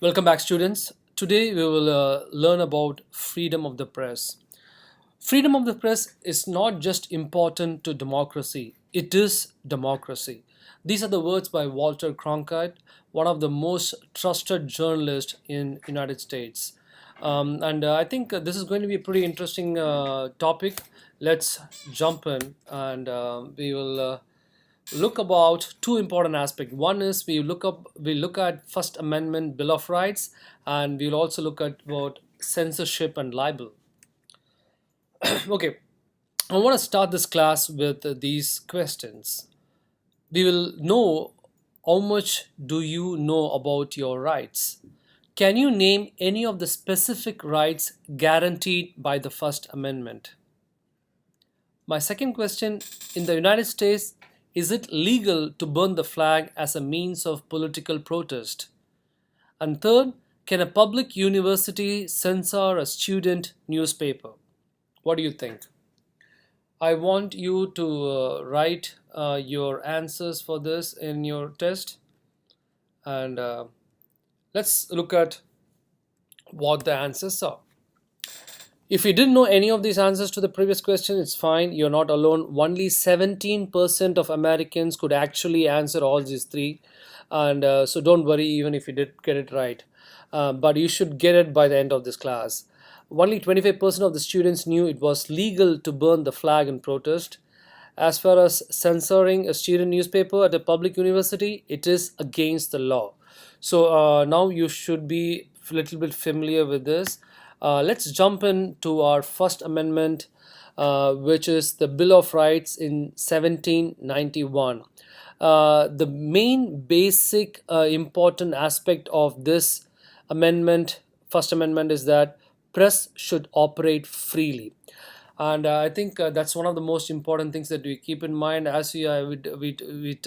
Welcome back, students. Today we will learn about freedom of the press. Freedom of the press is not just important to democracy, it is democracy. These are the words by Walter Cronkite, one of the most trusted journalists in United States. And I think this is going to be a pretty interesting topic. Let's jump in and we will look about two important aspects. One is we look at First Amendment Bill of Rights, and we'll also look at about censorship and libel. Okay, I want to start this class with these questions. We will know how much do you know about your rights. Can you name any of the specific rights guaranteed by the First Amendment? My second question: in the United States, is it legal to burn the flag as a means of political protest? And third, can a public university censor a student newspaper? What do you think? I want you to write your answers for this in your test, and let's look at what the answers are. If you didn't know any of these answers to the previous question, it's fine. You're not alone. Only 17% of Americans could actually answer all these three. And so don't worry even if you did get it right. But you should get it by the end of this class. Only 25% of the students knew it was legal to burn the flag in protest. As far as censoring a student newspaper at a public university, it is against the law. So now you should be a little bit familiar with this. Let's jump into our First Amendment, which is the Bill of Rights in 1791. The main basic important aspect of this amendment, First Amendment, is that press should operate freely. And I think that's one of the most important things that we keep in mind as we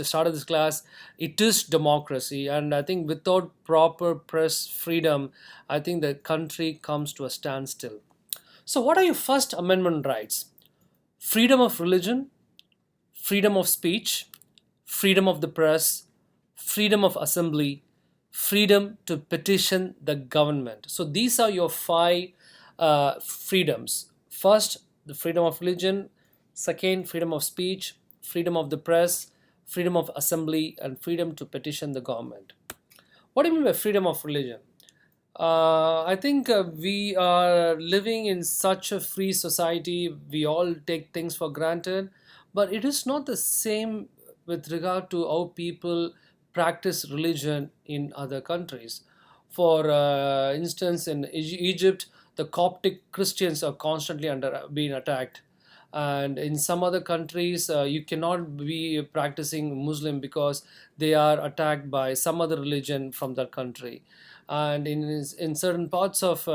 started this class. It is democracy, and I think without proper press freedom, I think the country comes to a standstill. So, what are your First Amendment rights? Freedom of religion, freedom of speech, freedom of the press, freedom of assembly, freedom to petition the government. So, these are your five freedoms. First, the freedom of religion; second, freedom of speech; freedom of the press; freedom of assembly; and freedom to petition the government. What do you mean by freedom of religion? I think we are living in such a free society, we all take things for granted, but it is not the same with regard to how people practice religion in other countries. For instance, in Egypt, the Coptic Christians are constantly under being attacked, and in some other countries, you cannot be practicing Muslim because they are attacked by some other religion from that country. And in certain parts of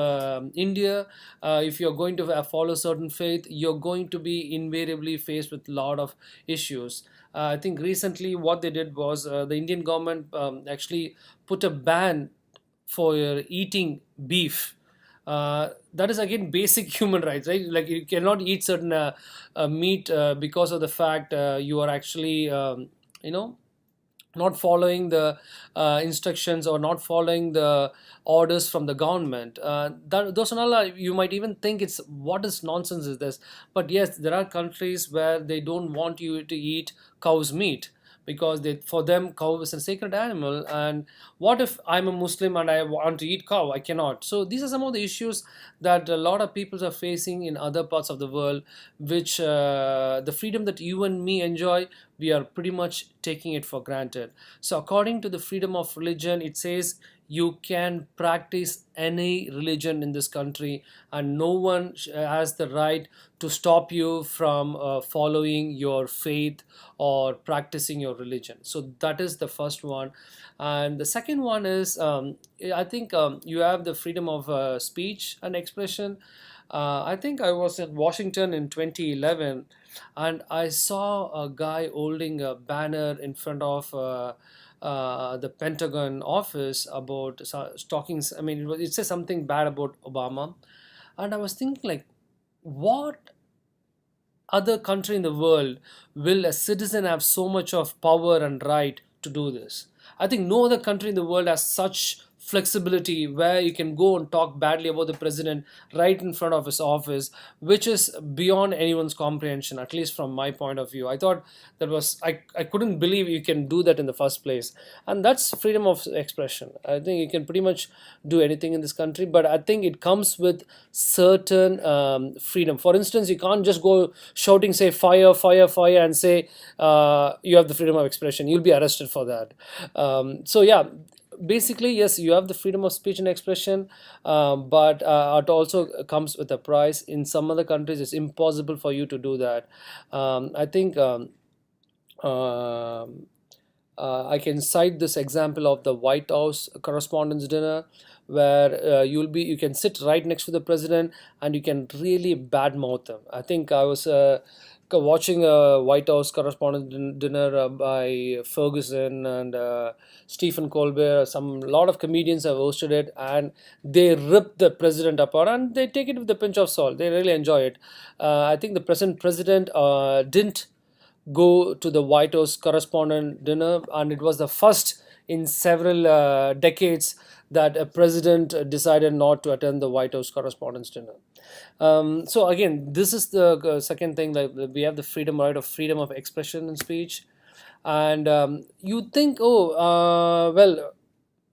India, if you're going to follow certain faith, you're going to be invariably faced with a lot of issues. I think recently what they did was the Indian government actually put a ban for eating beef. That is again basic human rights, right? Like you cannot eat certain meat because of the fact you are actually you know not following the instructions or not following the orders from the government. Those are all, you might even think it's what is nonsense is this, but yes, there are countries where they don't want you to eat cow's meat because for them cow is a sacred animal. And what if I'm a Muslim and I want to eat cow? I cannot. So these are some of the issues that a lot of people are facing in other parts of the world, which the freedom that you and me enjoy, we are pretty much taking it for granted. So according to the freedom of religion, it says you can practice any religion in this country, and no one has the right to stop you from following your faith or practicing your religion. So that is the first one. And the second one is, I think you have the freedom of speech and expression. I think I was in Washington in 2011, and I saw a guy holding a banner in front of the Pentagon office about talking. I mean, it says something bad about Obama, and I was thinking, like, what other country in the world will a citizen have so much of power and right to do this? I think no other country in the world has such flexibility where you can go and talk badly about the president right in front of his office, which is beyond anyone's comprehension, at least from my point of view. I thought that was, I couldn't believe you can do that in the first place. And that's freedom of expression. I think you can pretty much do anything in this country, but I think it comes with certain freedom. For instance, you can't just go shouting, say, fire, fire, fire, and say you have the freedom of expression. You'll be arrested for that. So yeah, basically, yes, you have the freedom of speech and expression, but it also comes with a price. In some other countries, it's impossible for you to do that. I think um I can cite this example of the White House Correspondents' Dinner, where you can sit right next to the president and you can really badmouth him. I think I was watching a White House Correspondents' Dinner by Ferguson and Stephen Colbert. Some lot of comedians have hosted it, and they rip the president apart and they take it with a pinch of salt. They really enjoy it. I think the present president didn't go to the White House Correspondent Dinner, and it was the first in several decades that a president decided not to attend the White House Correspondents' Dinner. So again, this is the second thing. Like, we have the freedom, right, of freedom of expression and speech, and you think, oh, well,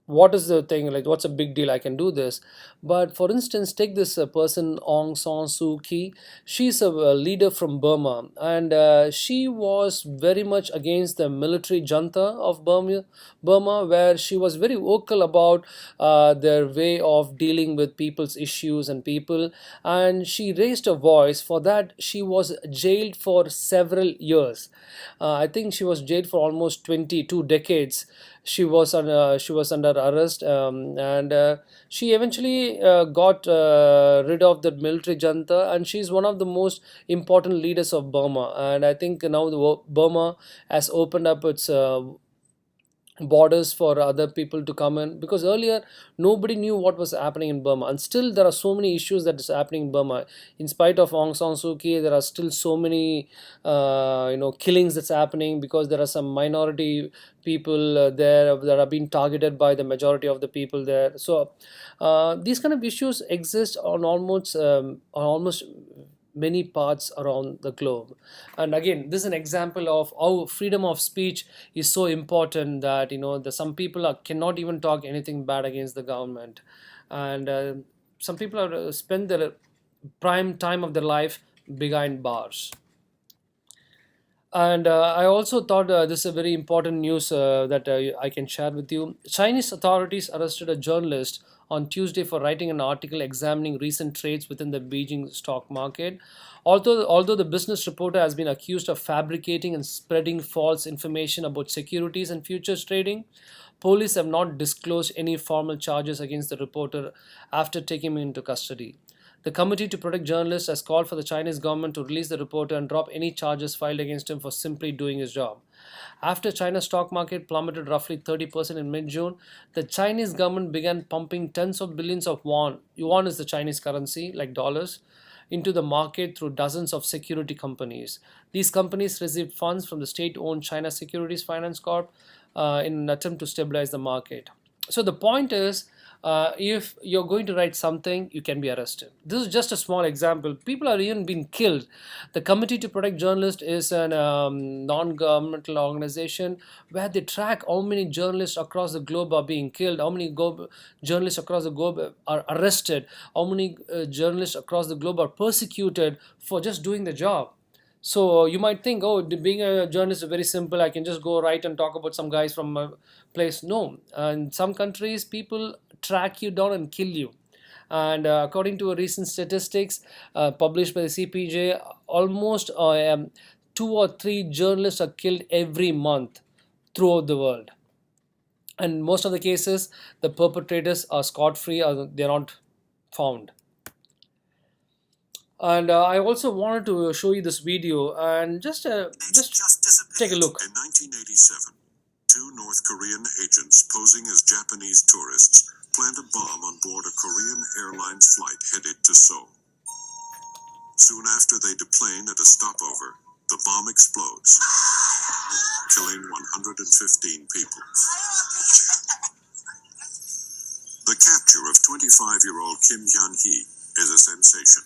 what is the thing, like what's a big deal, I can do this. But for instance, take this person Aung San Suu Kyi. She's a leader from Burma, and she was very much against the military junta of Burma, where she was very vocal about their way of dealing with people's issues and people, and she raised a voice. For that, she was jailed for several years. I think she was jailed for almost 22 decades. She was under arrest, and she eventually got rid of the military junta, and she's one of the most important leaders of Burma. And I think now Burma has opened up its borders for other people to come in, because earlier nobody knew what was happening in Burma, and still there are so many issues that is happening in Burma. In spite of Aung San Suu Kyi, there are still so many killings that's happening, because there are some minority people there that are being targeted by the majority of the people there. So these kind of issues exist on almost many parts around the globe. And again, this is an example of how freedom of speech is so important, that some people cannot even talk anything bad against the government. And some people are spend their prime time of their life behind bars. And I also thought this is a very important news that I can share with you. Chinese authorities arrested a journalist on Tuesday for writing an article examining recent trades within the Beijing stock market. Although the business reporter has been accused of fabricating and spreading false information about securities and futures trading, police have not disclosed any formal charges against the reporter after taking him into custody. The Committee to Protect Journalists has called for the Chinese government to release the reporter and drop any charges filed against him for simply doing his job. After China's stock market plummeted roughly 30% in mid-June, the Chinese government began pumping tens of billions of yuan. Yuan is the Chinese currency, like dollars, into the market through dozens of security companies. These companies received funds from the state-owned China Securities Finance Corp in an attempt to stabilize the market. So the point is, if you're going to write something, you can be arrested. This is just a small example. People are even being killed. The Committee to Protect Journalists is a non-governmental organization where they track how many journalists across the globe are being killed, how many journalists across the globe are arrested, how many journalists across the globe are persecuted for just doing the job. So you might think, oh, being a journalist is very simple. I can just go write and talk about some guys from a place. No, in some countries, people track you down and kill you. And according to a recent statistics published by the CPJ, almost 2 or 3 journalists are killed every month throughout the world. And most of the cases, the perpetrators are scot-free, or they're not found. And I also wanted to show you this video, and just take a look. In 1987, 2 North Korean agents posing as Japanese tourists planned a bomb on board a Korean Airlines flight headed to Seoul. Soon after they deplane at a stopover, the bomb explodes, killing 115 people. capture of 25-year-old Kim Hyun-hee is a sensation.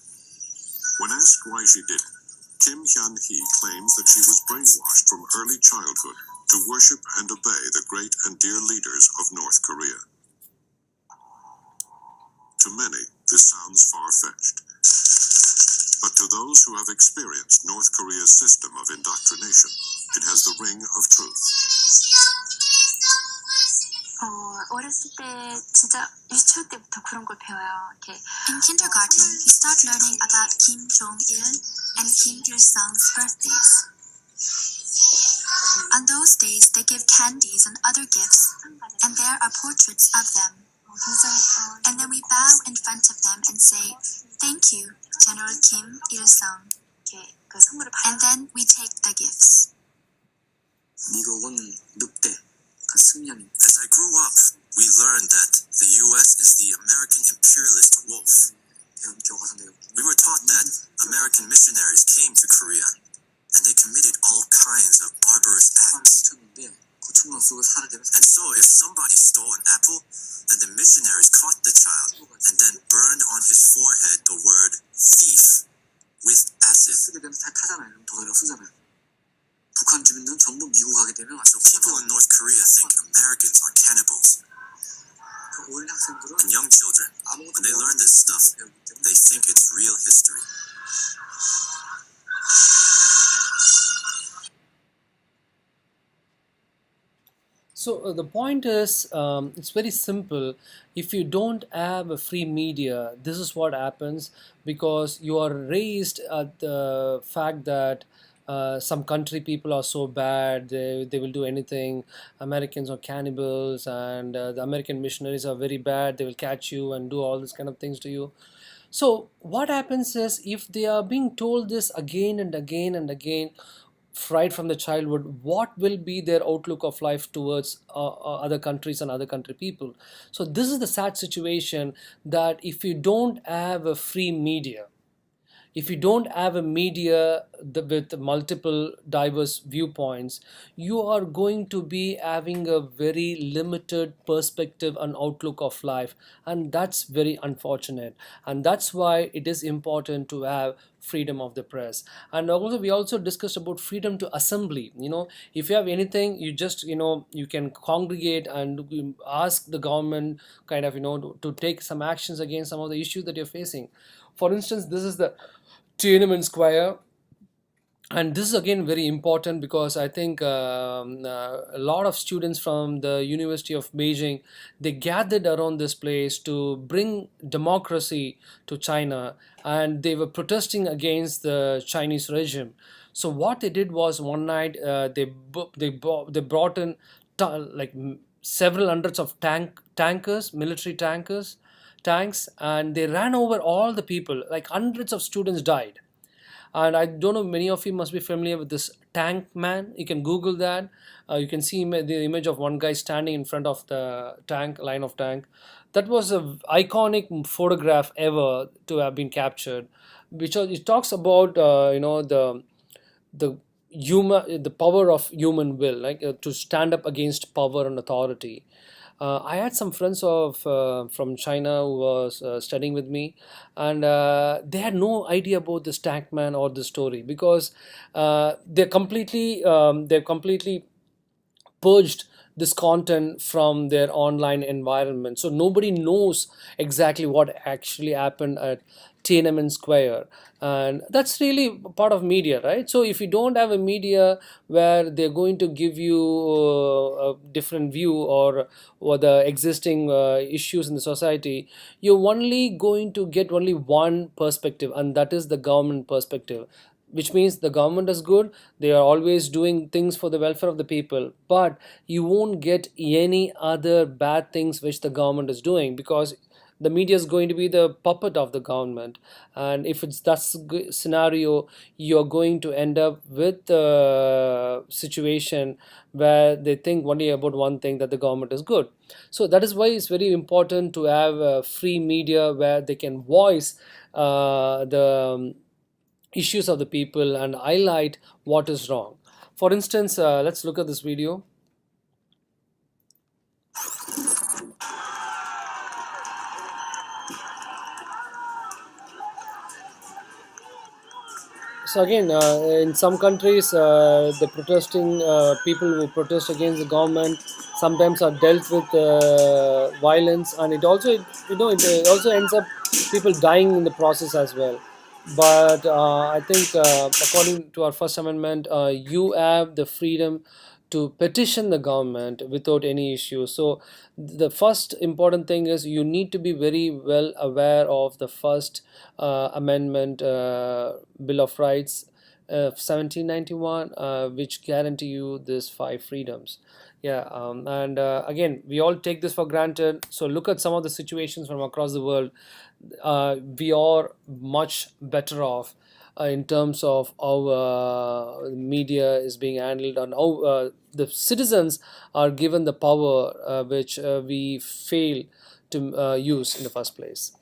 When asked why she did it, Kim Hyun-hee claims that she was brainwashed from early childhood to worship and obey the great and dear leaders of North Korea. To many, this sounds far-fetched. But to those who have experienced North Korea's system of indoctrination, it has the ring of truth. 어렸을 때 진짜 유치원 때부터 그런 걸 배워요. 이렇게 In kindergarten, we start learning about Kim Jong-il and Kim Il-sung's birthdays. On those days, they give candies and other gifts, and there are portraits of them. And then we bow in front of them and say, "Thank you, General Kim Il-sung." And then we take the gifts. 미국은 늑대, 승년. As I grew up, we learned that the U.S. is the American imperialist wolf. We were taught that American missionaries came to Korea, and they committed all kinds of barbarous acts. And so if somebody stole an apple, then the missionaries caught the child and then burned on his forehead the word thief with acid. 북한 주민들은 전부 미국 가게 되면 So people in North Korea think Americans are cannibals. And young children, when they learn this stuff, they think it's real history. So the point is, it's very simple. If you don't have a free media, this is what happens, because you are raised at the fact that some country people are so bad, they will do anything. Americans are cannibals, and the American missionaries are very bad. They will catch you and do all this kind of things to you. So what happens is, if they are being told this again and again and again, right from the childhood, what will be their outlook of life towards other countries and other country people? So this is the sad situation, that if you don't have a free media, if you don't have a media with multiple diverse viewpoints, you are going to be having a very limited perspective and outlook of life, and that's very unfortunate. And that's why it is important to have freedom of the press. And also, we also discussed about freedom to assembly. If you have anything, you just you can congregate and ask the government kind of to take some actions against some of the issues that you're facing. For instance, this is the Tiananmen Square, and this is again very important, because I think a lot of students from the University of Beijing, they gathered around this place to bring democracy to China, and they were protesting against the Chinese regime. So what they did was, one night they brought in like several hundreds of tankers, military tanks, and they ran over all the people. Like hundreds of students died. And I don't know, many of you must be familiar with this tank man. You can Google that. You can see the image of one guy standing in front of the line of tank. That was an iconic photograph ever to have been captured, which it talks about the power of human will, like to stand up against power and authority. I had some friends from China who was studying with me, and they had no idea about this tank man or this story, because they're completely purged this content from their online environment. So nobody knows exactly what actually happened at Tiananmen Square. And that's really part of media, right? So if you don't have a media where they're going to give you a different view, or the existing issues in the society, you're only going to get only one perspective, and that is the government perspective. Which means the government is good, they are always doing things for the welfare of the people, but you won't get any other bad things which the government is doing, because the media is going to be the puppet of the government. And if it's that scenario, you're going to end up with a situation where they think only about one thing, that the government is good. So that is why it's very important to have a free media where they can voice the issues of the people and highlight what is wrong. For instance, let's look at this video. So again, in some countries, the protesting people who protest against the government sometimes are dealt with violence, and it also, it also ends up people dying in the process as well. But I think, according to our First Amendment, you have the freedom to petition the government without any issue. So the first important thing is you need to be very well aware of the First Amendment Bill of Rights of 1791, which guarantee you these five freedoms. Yeah, and again, we all take this for granted. So look at some of the situations from across the world. We are much better off in terms of how media is being handled, and how the citizens are given the power which we fail to use in the first place.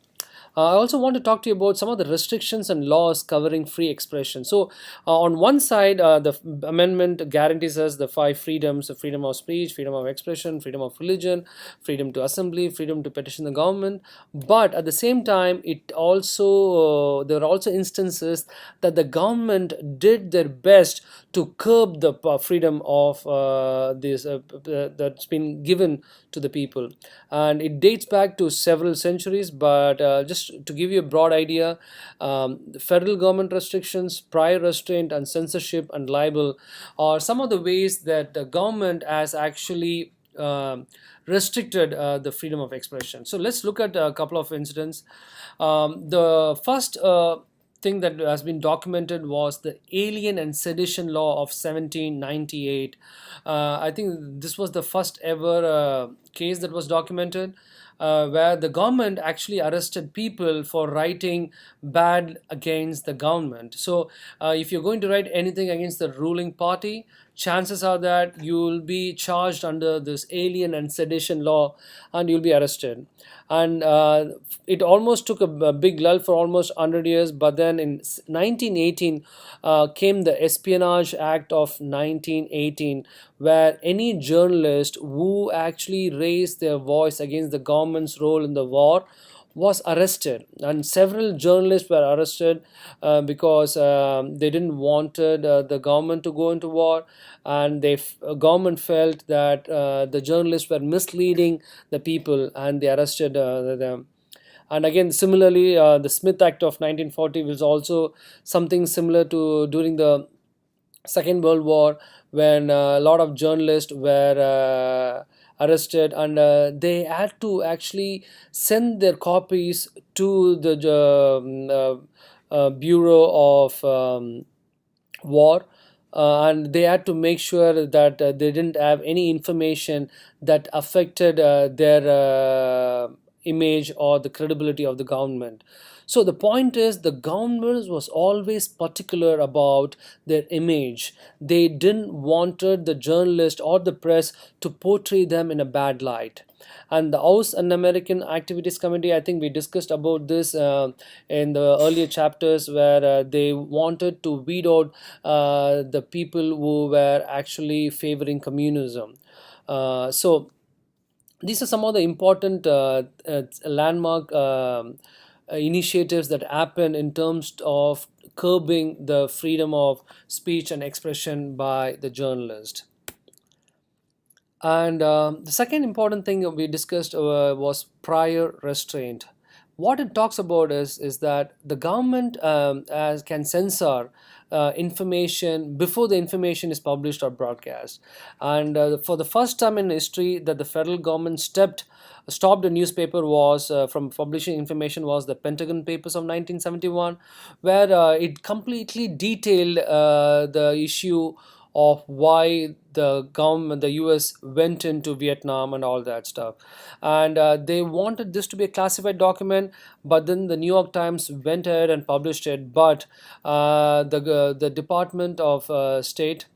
I also want to talk to you about some of the restrictions and laws covering free expression. So, on one side, the amendment guarantees us the five freedoms: the freedom of speech, freedom of expression, freedom of religion, freedom to assembly, freedom to petition the government. But at the same time, it also there are also instances that the government did their best to curb the freedom of this that's been given to the people, and it dates back to several centuries. But just to give you a broad idea, the federal government restrictions, prior restraint, and censorship and libel are some of the ways that the government has actually restricted the freedom of expression. So let's look at a couple of incidents. The first thing that has been documented was the Alien and Sedition Law of 1798. I think this was the first ever case that was documented, where the government actually arrested people for writing bad against the government. So, if you're going to write anything against the ruling party, chances are that you will be charged under this Alien and Sedition Law, and you'll be arrested. And it almost took a big lull for almost 100 years, but then in 1918 came the Espionage Act of 1918, where any journalist who actually raised their voice against the government's role in the war was arrested, and several journalists were arrested because they didn't wanted the government to go into war, and government felt that the journalists were misleading the people, and they arrested them. And again, similarly, the Smith Act of 1940 was also something similar to during the Second World War, when a lot of journalists were arrested, and they had to actually send their copies to the Bureau of War. And they had to make sure that they didn't have any information that affected their image or the credibility of the government. So the point is, the government was always particular about their image. They didn't wanted the journalist or the press to portray them in a bad light. And the House Un-American Activities Committee, I think we discussed about this in the earlier chapters, where they wanted to weed out the people who were actually favoring communism. So these are some of the important landmark initiatives that happen in terms of curbing the freedom of speech and expression by the journalist. And the second important thing that we discussed was prior restraint. What it talks about is that the government can censor information before the information is published or broadcast. And for the first time in history that the federal government stopped a newspaper was from publishing information was the Pentagon Papers of 1971, where it completely detailed the issue of why the government, the US, went into Vietnam and all that stuff. And they wanted this to be a classified document, but then the New York Times went ahead and published it. But the Department of State,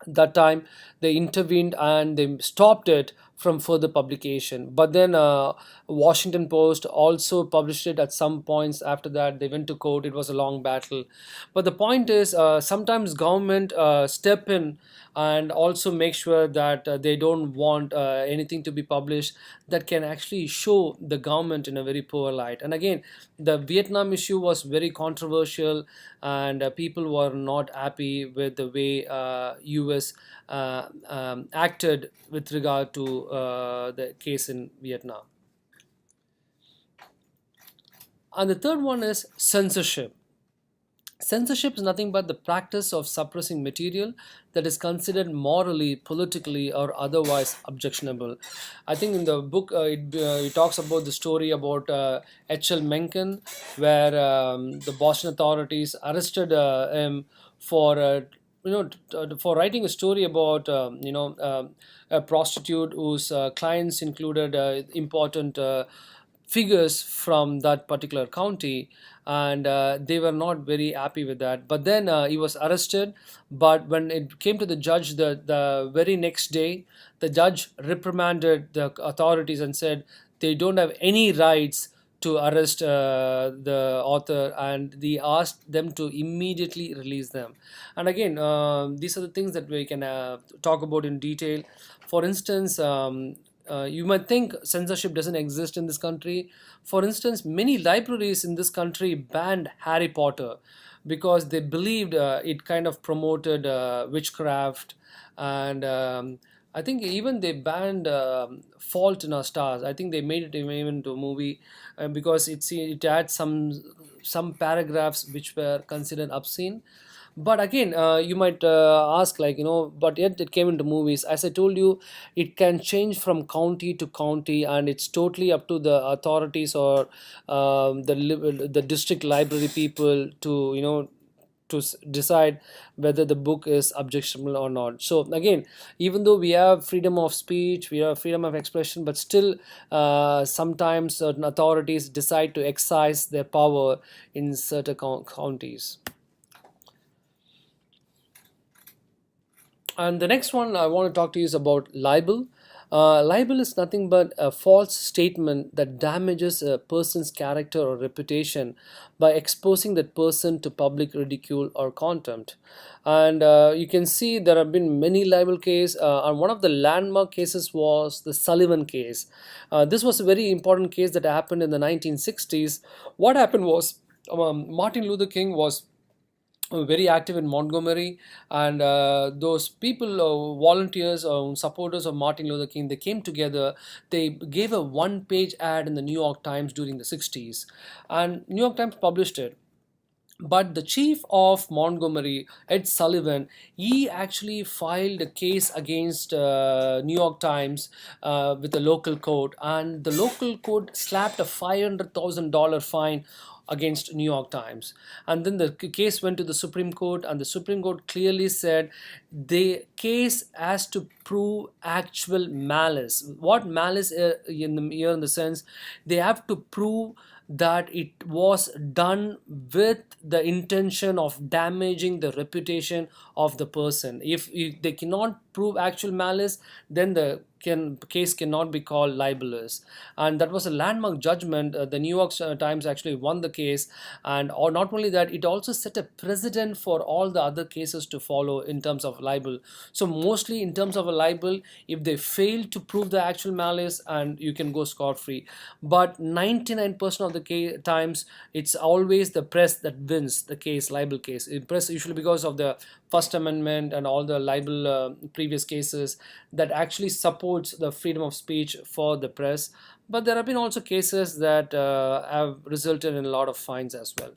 that time, they intervened and they stopped it from further publication. But then Washington Post also published it at some points. After that, they went to court. It was a long battle. But the point is, sometimes government step in and also make sure that they don't want anything to be published that can actually show the government in a very poor light. And again, the Vietnam issue was very controversial, and people were not happy with the way US acted with regard to the case in Vietnam. And the third one is censorship. Censorship is nothing but the practice of suppressing material that is considered morally, politically, or otherwise objectionable. I think in the book it talks about the story about H.L. Mencken, where the Boston authorities arrested him for for writing a story about a prostitute whose clients included important figures from that particular county, and they were not very happy with that. But then he was arrested. But when it came to the judge, the very next day, the judge reprimanded the authorities and said they don't have any rights to arrest the author, and they asked them to immediately release them. And again, these are the things that we can talk about in detail. For instance, you might think censorship doesn't exist in this country. For instance, many libraries in this country banned Harry Potter because they believed it kind of promoted witchcraft. And I think even they banned Fault in Our Stars. I think they made it even into a movie because it had some paragraphs which were considered obscene. But again, you might ask, like, but yet it came into movies. As I told you, it can change from county to county, and it's totally up to the authorities or the district library people to decide whether the book is objectionable or not. So again, even though we have freedom of speech, we have freedom of expression, but still sometimes certain authorities decide to exercise their power in certain counties. And the next one I want to talk to you is about libel. Libel is nothing but a false statement that damages a person's character or reputation by exposing that person to public ridicule or contempt. And you can see there have been many libel cases, and one of the landmark cases was the Sullivan Case. This was a very important case that happened in the 1960s. What happened was Martin Luther King was very active in Montgomery, and those people, volunteers or supporters of Martin Luther King, they came together. They gave a one-page ad in the New York Times during the 60s, and New York Times published it. But the chief of Montgomery, Ed Sullivan, he actually filed a case against New York Times with the local court, and the local court slapped a $500,000 fine against New York Times. And then the case went to the Supreme Court, and the Supreme Court clearly said the case has to prove actual malice. What malice in the sense, they have to prove that it was done with the intention of damaging the reputation of the person. If they cannot prove actual malice, then the case cannot be called libelous. And that was a landmark judgment. The New York Times actually won the case, and or not only that, it also set a precedent for all the other cases to follow in terms of libel. So mostly in terms of a libel, if they fail to prove the actual malice, and you can go scot-free. But 99% of the times, it's always the press that wins the case, libel case. In press, usually because of the First Amendment and all the libel previous cases that actually supports the freedom of speech for the press. But there have been also cases that have resulted in a lot of fines as well.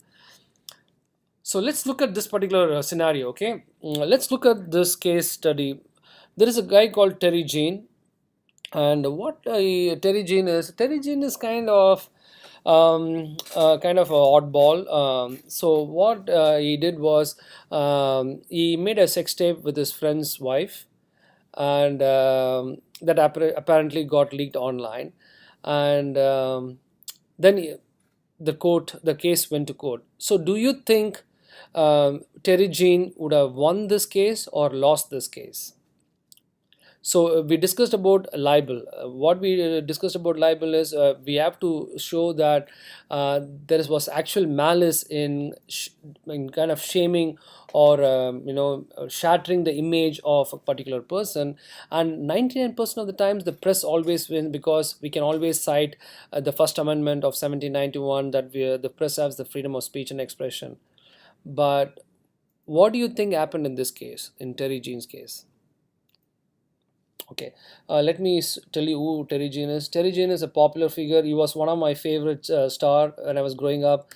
So let's look at this particular scenario, okay? Let's look at this case study. There is a guy called Terry Jean, and what Terry Jean is kind of an oddball. So what he did was he made a sex tape with his friend's wife, and that apparently got leaked online. And then the case went to court. So do you think Terry Jean would have won this case or lost this case? So we discussed about libel. What we discussed about libel is we have to show that there was actual malice in kind of shaming or shattering the image of a particular person. And 99% of the times the press always wins, because we can always cite the First Amendment of 1791, that the press has the freedom of speech and expression. But what do you think happened in this case, in Terry Jean's case? Okay, let me tell you who Terry Jean is. Terry Jean is a popular figure. He was one of my favorite star when I was growing up.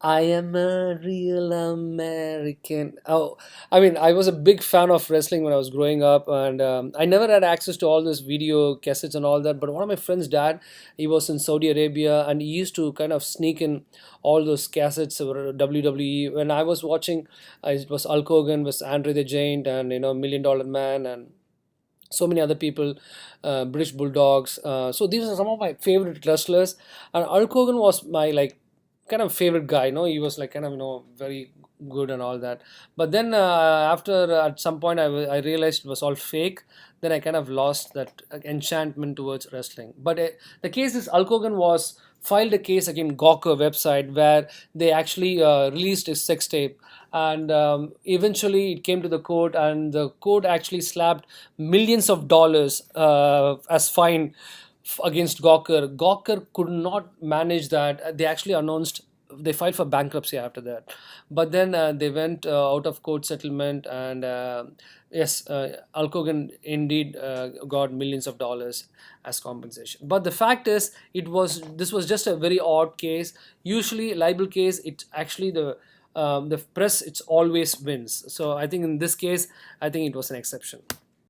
I am a real American. Oh, I mean, I was a big fan of wrestling when I was growing up, and I never had access to all this video cassettes and all that. But one of my friends' dad, he was in Saudi Arabia, and he used to kind of sneak in all those cassettes of WWE. When I was watching, it was Hulk Hogan, was Andre the Giant, and Million Dollar Man, and so many other people, British Bulldogs. So these are some of my favorite wrestlers, and Hulk Hogan was my like kind of favorite guy. He was like kind of very good and all that. But then after at some point I realized it was all fake. Then I kind of lost that enchantment towards wrestling. But the case is Hulk Hogan was filed a case against Gawker website, where they actually released his sex tape, and eventually it came to the court, and the court actually slapped millions of dollars as fine against Gawker. Gawker could not manage that. They actually announced they filed for bankruptcy after that. But then they went out of court settlement, and yes, Hulk Hogan indeed got millions of dollars as compensation. But the fact is, this was just a very odd case. Usually, libel case, it's actually the press, it's always wins. So I think in this case, I think it was an exception.